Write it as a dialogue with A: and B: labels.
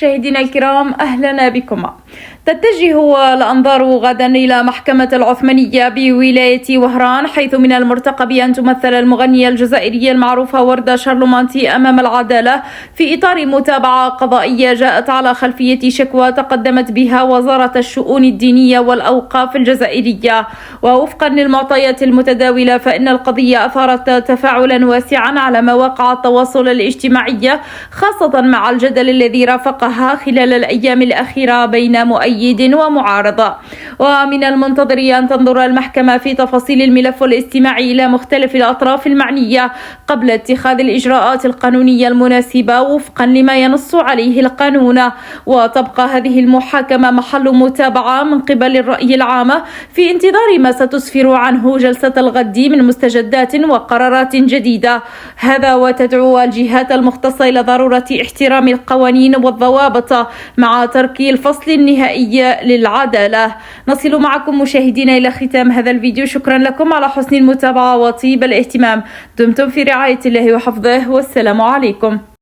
A: مشاهدينا الكرام، أهلا بكم. تتجه الأنظار غدا إلى محكمة العثمانية بولاية وهران، حيث من المرتقب أن تمثل المغنية الجزائرية المعروفة وردة شارلمانتي أمام العدالة في إطار متابعة قضائية جاءت على خلفية شكوى تقدمت بها وزارة الشؤون الدينية والأوقاف الجزائرية. ووفقا للمعطيات المتداولة فإن القضية أثارت تفاعلا واسعا على مواقع التواصل الاجتماعي، خاصة مع الجدل الذي رافقها خلال الأيام الأخيرة بين مؤيد ومعارضة. ومن المنتظر أن تنظر المحكمة في تفاصيل الملف والاستماع إلى مختلف الأطراف المعنية قبل اتخاذ الإجراءات القانونية المناسبة وفقا لما ينص عليه القانون. وتبقى هذه المحاكمة محل متابعة من قبل الرأي العام في انتظار ما ستسفر عنه جلسة الغد من مستجدات وقرارات جديدة. هذا وتدعو الجهات المختصة إلى ضرورة احترام القوانين والضوابط مع ترك الفصل النهائي للعدالة. نصل معكم مشاهدينا إلى ختام هذا الفيديو، شكرا لكم على حسن المتابعة وطيب الاهتمام. دمتم في رعاية الله وحفظه، والسلام عليكم.